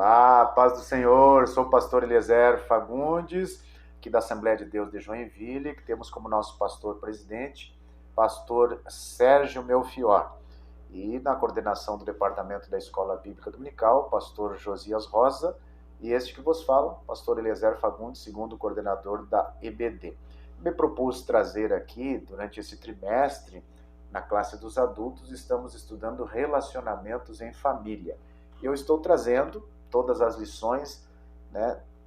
Olá, paz do Senhor, sou o pastor Eliezer Fagundes, aqui da Assembleia de Deus de Joinville, que temos como nosso pastor presidente, pastor Sérgio Melfior. E na coordenação do departamento da Escola Bíblica Dominical, pastor Josias Rosa, e este que vos fala, pastor Eliezer Fagundes, segundo coordenador da EBD. Me propus trazer aqui, durante esse trimestre, na classe dos adultos, estamos estudando relacionamentos em família. Eu estou trazendo todas as lições,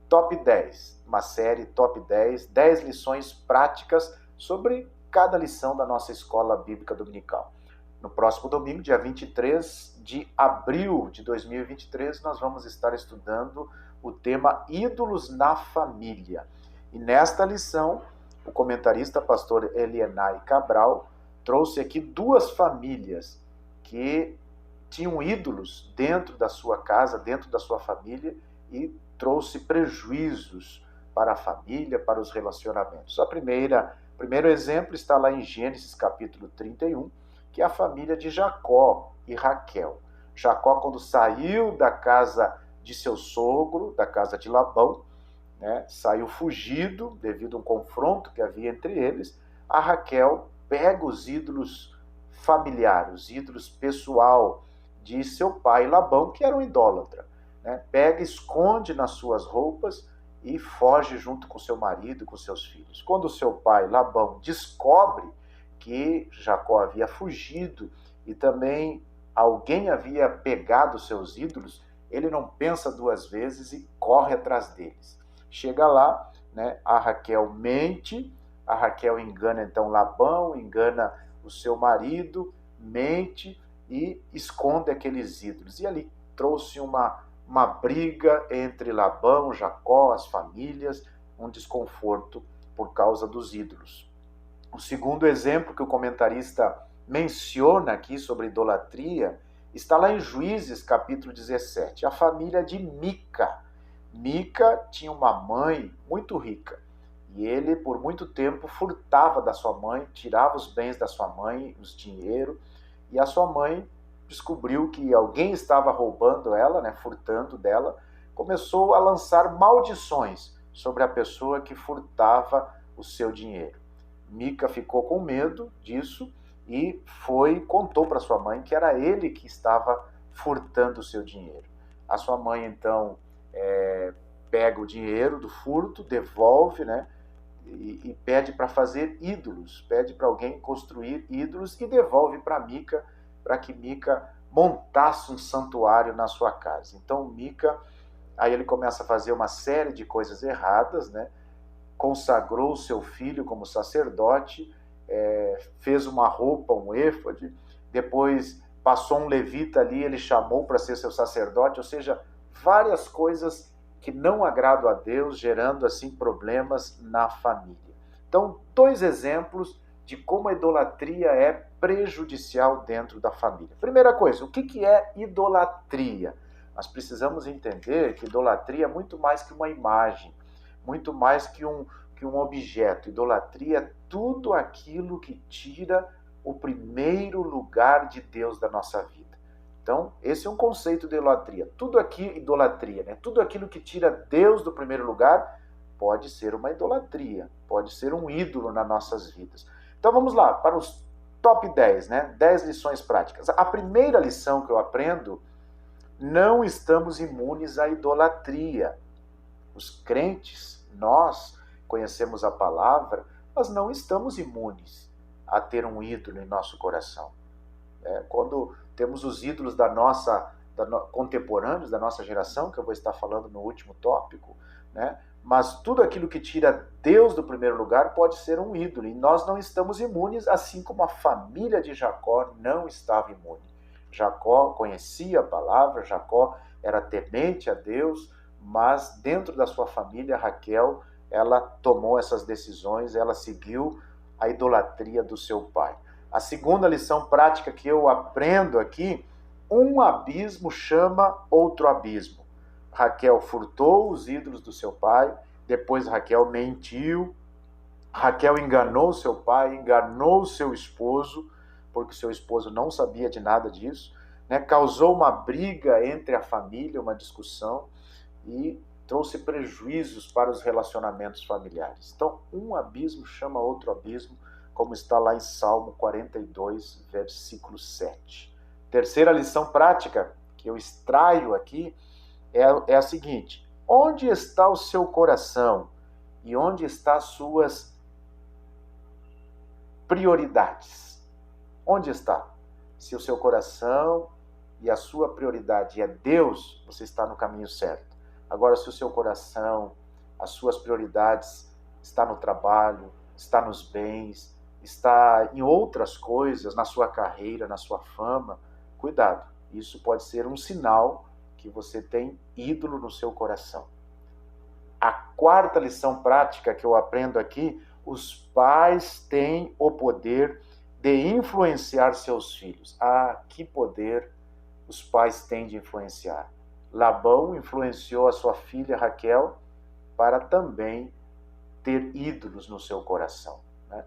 top 10, uma série top 10 lições práticas sobre cada lição da nossa Escola Bíblica Dominical. No próximo domingo, dia 23 de abril de 2023, nós vamos estar estudando o tema Ídolos na Família. E nesta lição, o comentarista pastor Elienay Cabral trouxe aqui duas famílias que tinham ídolos dentro da sua casa, dentro da sua família, e trouxe prejuízos para a família, para os relacionamentos. O primeiro exemplo está lá em Gênesis capítulo 31, que é a família de Jacó e Raquel. Jacó, quando saiu da casa de seu sogro, da casa de Labão, saiu fugido devido a um confronto que havia entre eles. A Raquel pega os ídolos familiares, os ídolos pessoal de seu pai Labão, que era um idólatra. Pega, esconde nas suas roupas e foge junto com seu marido e com seus filhos. Quando seu pai Labão descobre que Jacó havia fugido e também alguém havia pegado seus ídolos, ele não pensa duas vezes e corre atrás deles. Chega lá, a Raquel mente, a Raquel engana então Labão, engana o seu marido, mente e esconde aqueles ídolos. E ali trouxe uma briga entre Labão, Jacó, as famílias, um desconforto por causa dos ídolos. O segundo exemplo que o comentarista menciona aqui sobre idolatria está lá em Juízes, capítulo 17, a família de Mica. Mica tinha uma mãe muito rica e ele, por muito tempo, furtava da sua mãe, tirava os bens da sua mãe, os dinheiro, e a sua mãe descobriu que alguém estava roubando ela, furtando dela, começou a lançar maldições sobre a pessoa que furtava o seu dinheiro. Mica ficou com medo disso e contou para sua mãe que era ele que estava furtando o seu dinheiro. A sua mãe, então, pega o dinheiro do furto, devolve, e pede para fazer ídolos, pede para alguém construir ídolos e devolve para Mica, para que Mica montasse um santuário na sua casa. Então Mica, aí ele começa a fazer uma série de coisas erradas, consagrou seu filho como sacerdote, fez uma roupa, um éfode, depois passou um levita ali, ele chamou para ser seu sacerdote, ou seja, várias coisas que não agradam a Deus, gerando assim problemas na família. Então, dois exemplos de como a idolatria é prejudicial dentro da família. Primeira coisa, o que é idolatria? Nós precisamos entender que idolatria é muito mais que uma imagem, muito mais que um objeto. Idolatria é tudo aquilo que tira o primeiro lugar de Deus da nossa vida. Então, esse é um conceito de idolatria. Tudo aqui é idolatria, Tudo aquilo que tira Deus do primeiro lugar pode ser uma idolatria, pode ser um ídolo nas nossas vidas. Então vamos lá, para os top 10, 10 lições práticas. A primeira lição que eu aprendo, não estamos imunes à idolatria. Os crentes, nós conhecemos a palavra, mas não estamos imunes a ter um ídolo em nosso coração. Quando temos os ídolos contemporâneos da nossa geração, que eu vou estar falando no último tópico, mas tudo aquilo que tira Deus do primeiro lugar pode ser um ídolo, e nós não estamos imunes, assim como a família de Jacó não estava imune. Jacó conhecia a palavra, Jacó era temente a Deus, mas dentro da sua família, Raquel, ela tomou essas decisões, ela seguiu a idolatria do seu pai. A segunda lição prática que eu aprendo aqui, um abismo chama outro abismo. Raquel furtou os ídolos do seu pai, depois Raquel mentiu, Raquel enganou seu pai, enganou seu esposo, porque seu esposo não sabia de nada disso. né? Causou uma briga entre a família, uma discussão, e trouxe prejuízos para os relacionamentos familiares. Então, um abismo chama outro abismo, como está lá em Salmo 42, versículo 7. Terceira lição prática que eu extraio aqui é a seguinte: onde está o seu coração e onde estão as suas prioridades? Onde está? Se o seu coração e a sua prioridade é Deus, você está no caminho certo. Agora, se o seu coração, as suas prioridades está no trabalho, está nos bens, está em outras coisas, na sua carreira, na sua fama, cuidado. Isso pode ser um sinal que você tem ídolo no seu coração. A quarta lição prática que eu aprendo aqui: os pais têm o poder de influenciar seus filhos. Ah, que poder os pais têm de influenciar. Labão influenciou a sua filha Raquel para também ter ídolos no seu coração, né?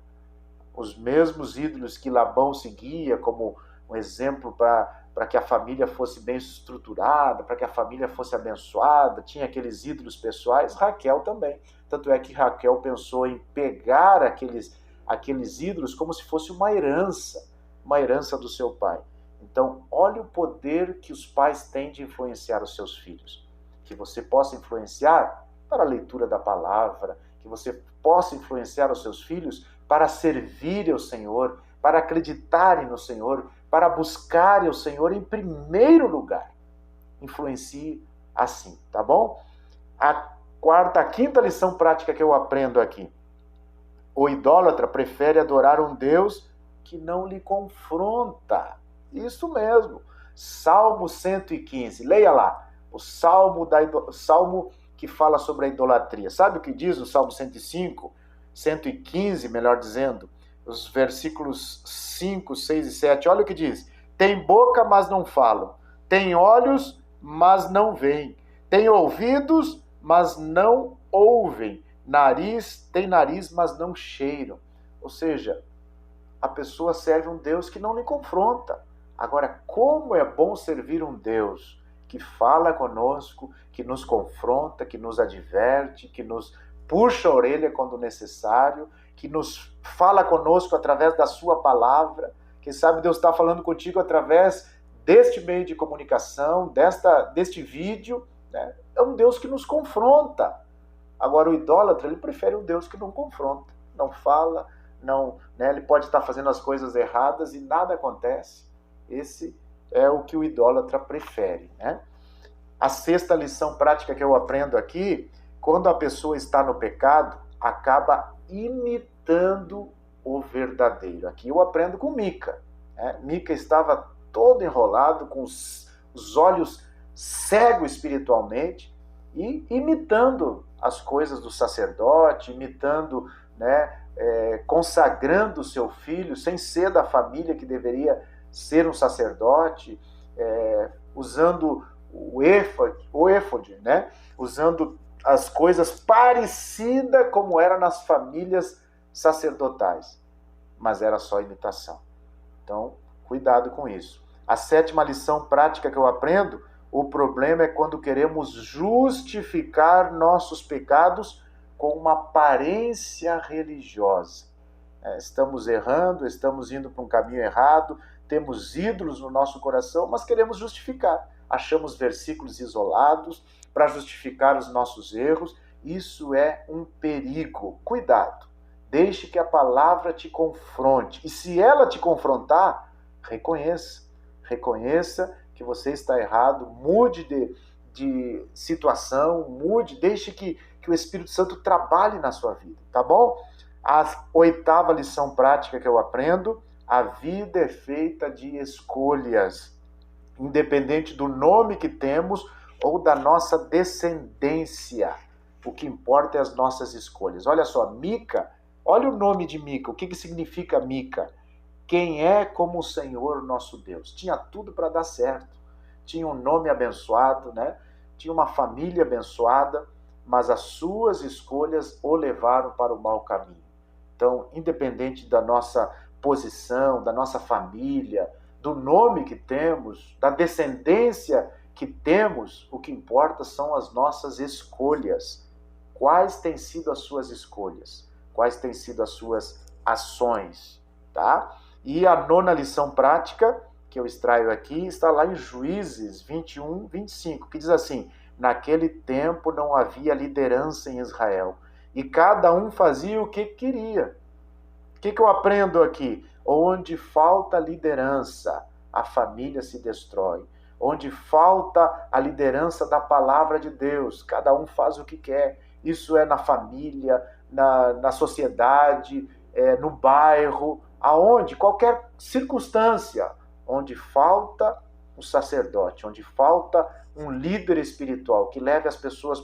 Os mesmos ídolos que Labão seguia como um exemplo para que a família fosse bem estruturada, para que a família fosse abençoada, tinha aqueles ídolos pessoais, Raquel também. Tanto é que Raquel pensou em pegar aqueles ídolos como se fosse uma herança do seu pai. Então, olha o poder que os pais têm de influenciar os seus filhos. Que você possa influenciar para a leitura da palavra, que você possa influenciar os seus filhos para servir ao Senhor, para acreditarem no Senhor, para buscarem o Senhor em primeiro lugar. Influencie assim, tá bom? A quinta lição prática que eu aprendo aqui: o idólatra prefere adorar um Deus que não lhe confronta. Isso mesmo. Salmo 115. Leia lá. O Salmo que fala sobre a idolatria. Sabe o que diz no Salmo 105? 115, melhor dizendo. Os versículos 5, 6 e 7. Olha o que diz. Tem boca, mas não falam. Tem olhos, mas não veem. Tem ouvidos, mas não ouvem. Tem nariz, mas não cheiram. Ou seja, a pessoa serve um Deus que não lhe confronta. Agora, como é bom servir um Deus que fala conosco, que nos confronta, que nos adverte, que nos puxa a orelha quando necessário, que nos fala conosco através da sua palavra. Quem sabe Deus está falando contigo através deste meio de comunicação, deste vídeo, né? É um Deus que nos confronta. Agora, o idólatra, ele prefere um Deus que não confronta, não fala, não, né? Ele pode estar fazendo as coisas erradas e nada acontece. Esse é o que o idólatra prefere, né? A sexta lição prática que eu aprendo aqui: quando a pessoa está no pecado, acaba imitando o verdadeiro. Aqui eu aprendo com Mica, né? Mica estava todo enrolado, com os olhos cegos espiritualmente, e imitando as coisas do sacerdote, imitando, né, consagrando o seu filho, sem ser da família que deveria ser um sacerdote, usando o éfode, né? Usando as coisas parecidas como era nas famílias sacerdotais, mas era só imitação. Então, cuidado com isso. A sétima lição prática que eu aprendo: o problema é quando queremos justificar nossos pecados com uma aparência religiosa. Estamos errando, estamos indo para um caminho errado, temos ídolos no nosso coração, mas queremos justificar. Achamos versículos isolados para justificar os nossos erros. Isso é um perigo. Cuidado. Deixe que a palavra te confronte. E se ela te confrontar, reconheça. Reconheça que você está errado, mude de situação, deixe que o Espírito Santo trabalhe na sua vida, tá bom? A oitava lição prática que eu aprendo: a vida é feita de escolhas, independente do nome que temos ou da nossa descendência. O que importa é as nossas escolhas. Olha só, Mica, olha o nome de Mica, o que significa Mica? Quem é como o Senhor nosso Deus? Tinha tudo para dar certo. Tinha um nome abençoado, né? Tinha uma família abençoada, mas as suas escolhas o levaram para o mau caminho. Então, independente da nossa posição, da nossa família, do nome que temos, da descendência que temos, o que importa são as nossas escolhas. Quais têm sido as suas escolhas? Quais têm sido as suas ações? Tá? E a nona lição prática que eu extraio aqui está lá em Juízes 21, 25, que diz assim: naquele tempo não havia liderança em Israel, e cada um fazia o que queria. O que eu aprendo aqui? Onde falta liderança, a família se destrói. Onde falta a liderança da palavra de Deus, cada um faz o que quer. Isso é na família, na sociedade, no bairro, aonde, qualquer circunstância, onde falta um sacerdote, onde falta um líder espiritual que leve as pessoas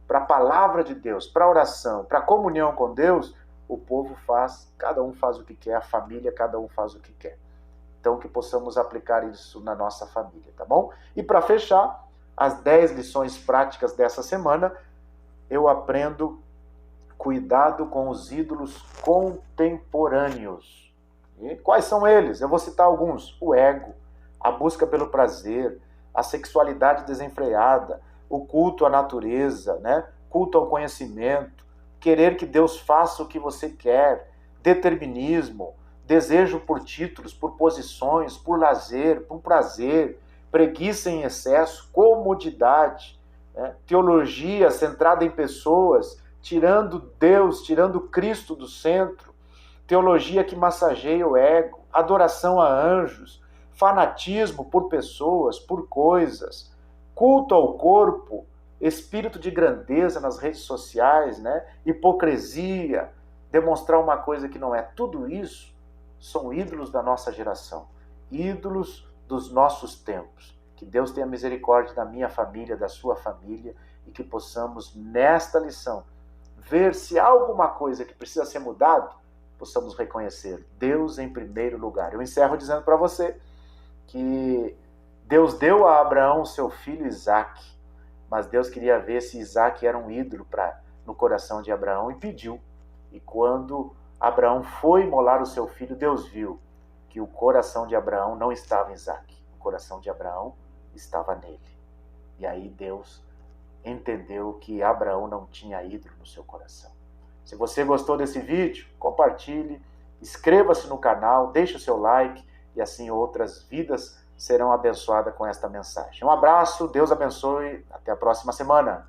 para a palavra de Deus, para a oração, para a comunhão com Deus, o povo faz, cada um faz o que quer, a família, cada um faz o que quer. Então, que possamos aplicar isso na nossa família, tá bom? E para fechar, as 10 lições práticas dessa semana, eu aprendo cuidado com os ídolos contemporâneos. E quais são eles? Eu vou citar alguns. O ego, a busca pelo prazer, a sexualidade desenfreada, o culto à natureza, né? Culto ao conhecimento, querer que Deus faça o que você quer, determinismo, desejo por títulos, por posições, por lazer, por prazer, preguiça em excesso, comodidade, né? Teologia centrada em pessoas, tirando Deus, tirando Cristo do centro, teologia que massageia o ego, adoração a anjos, fanatismo por pessoas, por coisas, culto ao corpo, espírito de grandeza nas redes sociais, né? Hipocrisia, demonstrar uma coisa que não é. Tudo isso são ídolos da nossa geração, ídolos dos nossos tempos. Que Deus tenha misericórdia da minha família, da sua família, e que possamos, nesta lição, ver se há alguma coisa que precisa ser mudado, possamos reconhecer Deus em primeiro lugar. Eu encerro dizendo para você que Deus deu a Abraão seu filho Isaque, mas Deus queria ver se Isaque era um ídolo no coração de Abraão e pediu. E quando Abraão foi imolar o seu filho, Deus viu que o coração de Abraão não estava em Isaque, o coração de Abraão estava nele. E aí Deus entendeu que Abraão não tinha ídolo no seu coração. Se você gostou desse vídeo, compartilhe, inscreva-se no canal, deixe o seu like e assim outras vidas serão abençoadas com esta mensagem. Um abraço, Deus abençoe, até a próxima semana.